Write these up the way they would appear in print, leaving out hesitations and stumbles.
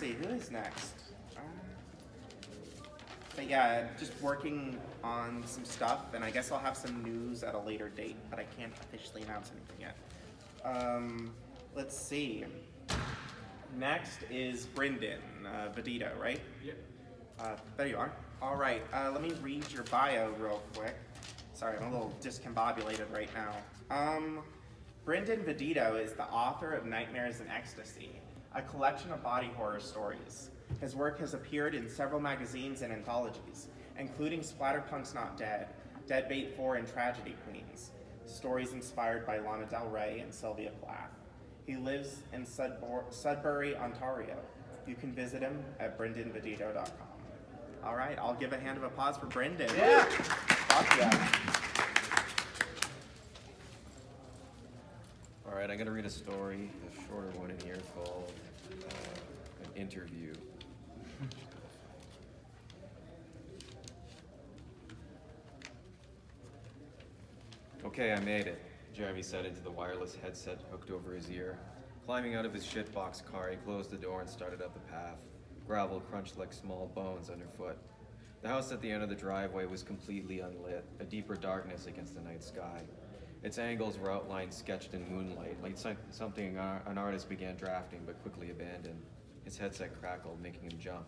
see, who is next? But yeah, just working on some stuff, and I guess I'll have some news at a later date, but I can't officially announce anything yet. Let's see. Next is Brendan Vidito, right? Yep. There you are. All right, let me read your bio real quick. Sorry, I'm a little discombobulated right now. Brendan Vidito is the author of Nightmares in Ecstasy, a collection of body horror stories. His work has appeared in several magazines and anthologies, including Splatterpunk's Not Dead, Deadbait 4, and Tragedy Queens, stories inspired by Lana Del Rey and Sylvia Plath. He lives in Sudbury, Ontario. You can visit him at brendanvidito.com. All right, I'll give a hand of applause for Brendan. Yeah. Fuck yeah. All right, I'm gonna read a story, a shorter one in here called An Interview. Okay, I made it, Jeremy said into the wireless headset hooked over his ear. Climbing out of his shitbox car, he closed the door and started up the path. Gravel crunched like small bones underfoot. The house at the end of the driveway was completely unlit, a deeper darkness against the night sky. Its angles were outlined sketched in moonlight, like something an artist began drafting but quickly abandoned. His headset crackled, making him jump.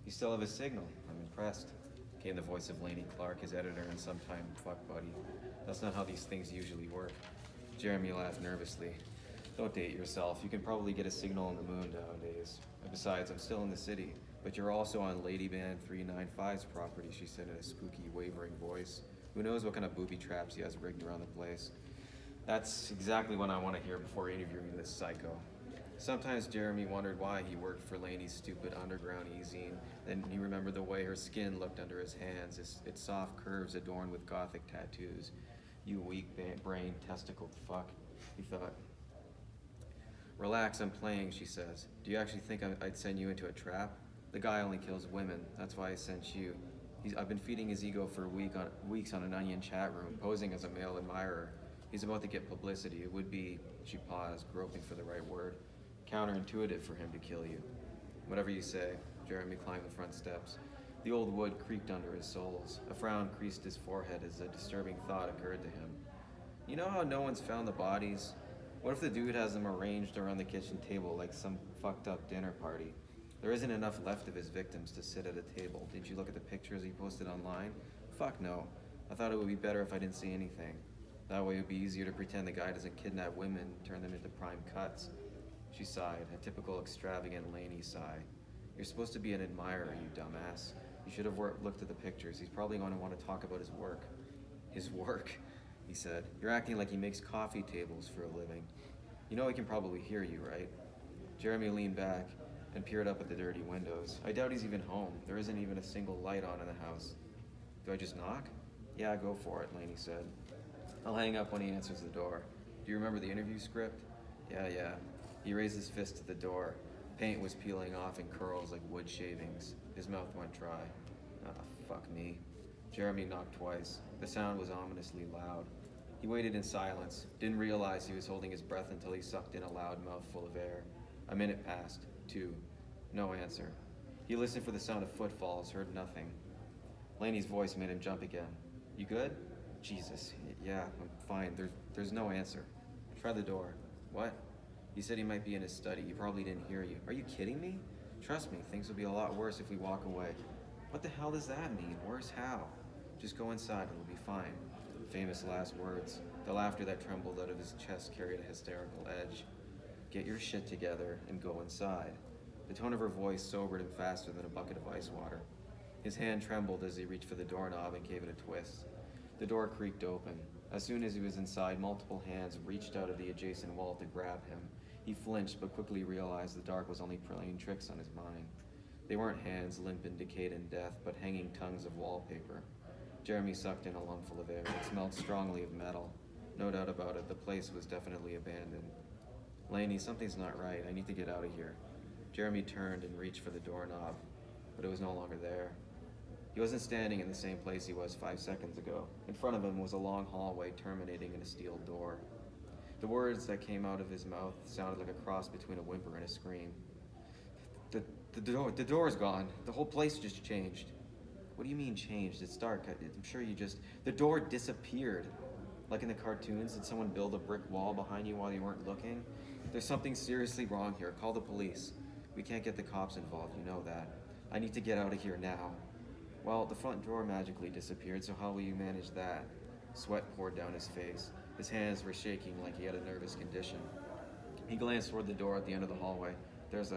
You still have a signal. I'm impressed, came the voice of Laney Clark, his editor and sometime fuck buddy. That's not how these things usually work. Jeremy laughed nervously. Don't date yourself. You can probably get a signal on the moon nowadays. And besides, I'm still in the city. But you're also on Ladyband 395's property, she said in a spooky, wavering voice. Who knows what kind of booby traps he has rigged around the place. That's exactly what I want to hear before interviewing this psycho. Sometimes Jeremy wondered why he worked for Laney's stupid underground e-zine. Then he remembered the way her skin looked under his hands, its soft curves adorned with gothic tattoos. You weak-brained testicle fuck, he thought. Relax, I'm playing, she says. Do you actually think I'd send you into a trap? The guy only kills women. That's why I sent you. I've been feeding his ego for weeks on an Onion chat room, posing as a male admirer. He's about to get publicity. It would be, she paused, groping for the right word, counterintuitive for him to kill you. Whatever you say, Jeremy climbed the front steps. The old wood creaked under his soles. A frown creased his forehead as a disturbing thought occurred to him. You know how no one's found the bodies? What if the dude has them arranged around the kitchen table like some fucked up dinner party? There isn't enough left of his victims to sit at a table. Did you look at the pictures he posted online? Fuck no. I thought it would be better if I didn't see anything. That way it would be easier to pretend the guy doesn't kidnap women and turn them into prime cuts. She sighed, a typical extravagant Laney sigh. You're supposed to be an admirer, you dumbass. You should have looked at the pictures. He's probably going to want to talk about his work. His work, he said. You're acting like he makes coffee tables for a living. You know he can probably hear you, right? Jeremy leaned back and peered up at the dirty windows. I doubt he's even home. There isn't even a single light on in the house. Do I just knock? Yeah, go for it, Laney said. I'll hang up when he answers the door. Do you remember the interview script? Yeah. He raised his fist to the door. Paint was peeling off in curls like wood shavings. His mouth went dry. Ah, fuck me. Jeremy knocked twice. The sound was ominously loud. He waited in silence, didn't realize he was holding his breath until he sucked in a loud mouthful of air. A minute passed. 2. No answer. He listened for the sound of footfalls, heard nothing. Laney's voice made him jump again. You good? Jesus. Yeah, I'm fine. There's no answer. Try the door. What? He said he might be in his study. He probably didn't hear you. Are you kidding me? Trust me, things will be a lot worse if we walk away. What the hell does that mean? Worse how? Just go inside, it'll be fine. Famous last words. The laughter that trembled out of his chest carried a hysterical edge. Get your shit together and go inside. The tone of her voice sobered him faster than a bucket of ice water. His hand trembled as he reached for the doorknob and gave it a twist. The door creaked open. As soon as he was inside, multiple hands reached out of the adjacent wall to grab him. He flinched, but quickly realized the dark was only playing tricks on his mind. They weren't hands, limp in decayed and death, but hanging tongues of wallpaper. Jeremy sucked in a lungful of air. It smelled strongly of metal. No doubt about it, the place was definitely abandoned. Laney, something's not right. I need to get out of here. Jeremy turned and reached for the doorknob, but it was no longer there. He wasn't standing in the same place he was 5 seconds ago. In front of him was a long hallway terminating in a steel door. The words that came out of his mouth sounded like a cross between a whimper and a scream. The door's gone. The whole place just changed. What do you mean changed? It's dark. I'm sure you just... The door disappeared. Like in the cartoons, did someone build a brick wall behind you while you weren't looking? There's something seriously wrong here. Call the police. We can't get the cops involved, you know that. I need to get out of here now. Well, the front door magically disappeared, so how will you manage that? Sweat poured down his face. His hands were shaking like he had a nervous condition. He glanced toward the door at the end of the hallway. There's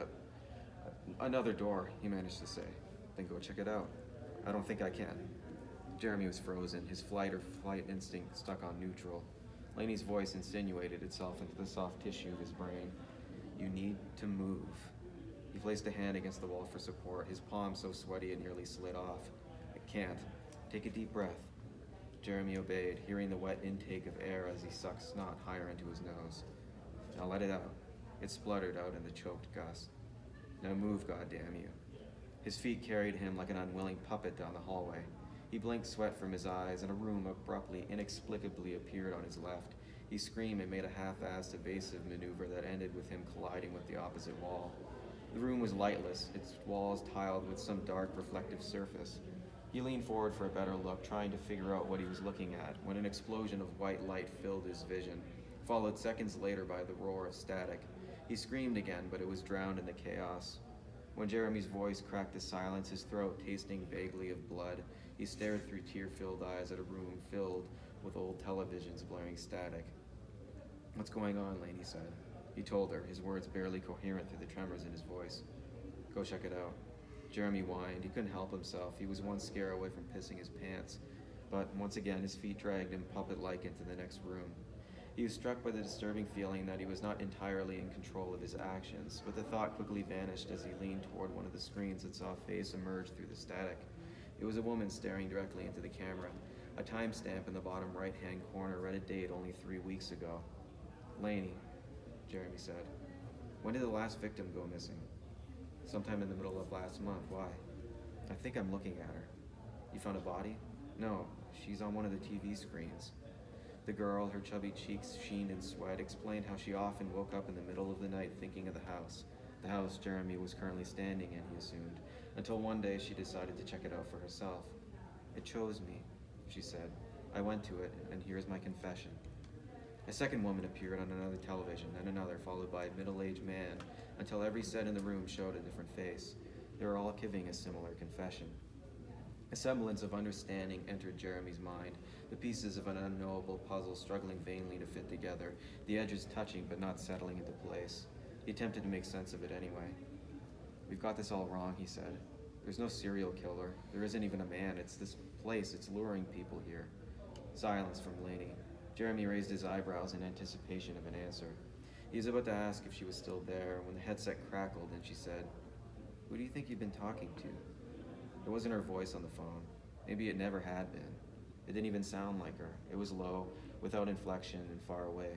another door, he managed to say. Then go check it out. I don't think I can. Jeremy was frozen, his flight instinct stuck on neutral. Laney's voice insinuated itself into the soft tissue of his brain. You need to move. He placed a hand against the wall for support, his palm so sweaty it nearly slid off. I can't. Take a deep breath. Jeremy obeyed, hearing the wet intake of air as he sucked snot higher into his nose. Now let it out. It spluttered out in the choked gust. Now move, goddamn you. His feet carried him like an unwilling puppet down the hallway. He blinked sweat from his eyes, and a room abruptly, inexplicably appeared on his left. He screamed and made a half-assed evasive maneuver that ended with him colliding with the opposite wall. The room was lightless, its walls tiled with some dark, reflective surface. He leaned forward for a better look, trying to figure out what he was looking at, when an explosion of white light filled his vision, followed seconds later by the roar of static. He screamed again, but it was drowned in the chaos. When Jeremy's voice cracked the silence, his throat tasting vaguely of blood, he stared through tear-filled eyes at a room filled with old televisions blaring static. What's going on, Laney said. He told her, his words barely coherent through the tremors in his voice. Go check it out. Jeremy whined. He couldn't help himself. He was one scare away from pissing his pants. But once again, his feet dragged him puppet-like into the next room. He was struck by the disturbing feeling that he was not entirely in control of his actions, but the thought quickly vanished as he leaned toward one of the screens and saw a face emerge through the static. It was a woman staring directly into the camera. A timestamp in the bottom right-hand corner read a date only 3 weeks ago. Laney, Jeremy said. When did the last victim go missing? Sometime in the middle of last month. Why? I think I'm looking at her. You found a body? No, she's on one of the TV screens. The girl, her chubby cheeks sheened in sweat, explained how she often woke up in the middle of the night thinking of the house Jeremy was currently standing in, he assumed, until one day she decided to check it out for herself. It chose me, she said. I went to it, and here's my confession. A second woman appeared on another television, and another, followed by a middle-aged man, until every set in the room showed a different face. They were all giving a similar confession. A semblance of understanding entered Jeremy's mind, the pieces of an unknowable puzzle struggling vainly to fit together, the edges touching but not settling into place. He attempted to make sense of it anyway. We've got this all wrong, he said. There's no serial killer. There isn't even a man. It's this place. It's luring people here. Silence from Laney. Jeremy raised his eyebrows in anticipation of an answer. He was about to ask if she was still there when the headset crackled and she said, Who do you think you've been talking to? It wasn't her voice on the phone. Maybe it never had been. It didn't even sound like her. It was low, without inflection, and far away.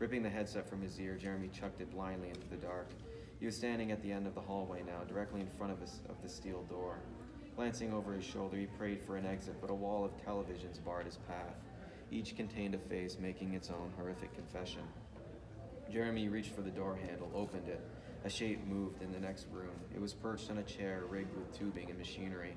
Ripping the headset from his ear, Jeremy chucked it blindly into the dark. He was standing at the end of the hallway now, directly in front of the steel door. Glancing over his shoulder, he prayed for an exit, but a wall of televisions barred his path. Each contained a face making its own horrific confession. Jeremy reached for the door handle, opened it. A shape moved in the next room. It was perched on a chair rigged with tubing and machinery.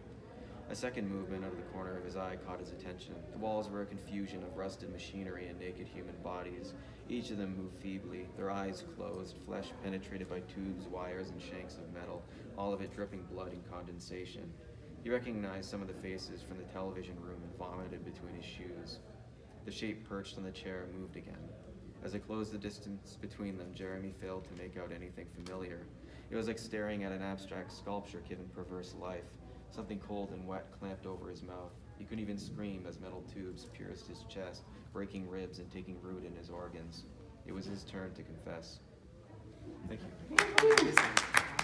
A second movement out of the corner of his eye caught his attention. The walls were a confusion of rusted machinery and naked human bodies. Each of them moved feebly, their eyes closed, flesh penetrated by tubes, wires, and shanks of metal, all of it dripping blood and condensation. He recognized some of the faces from the television room and vomited between his shoes. The shape perched on the chair moved again. As it closed the distance between them, Jeremy failed to make out anything familiar. It was like staring at an abstract sculpture given perverse life. Something cold and wet clamped over his mouth. He couldn't even scream as metal tubes pierced his chest, breaking ribs and taking root in his organs. It was his turn to confess. Thank you.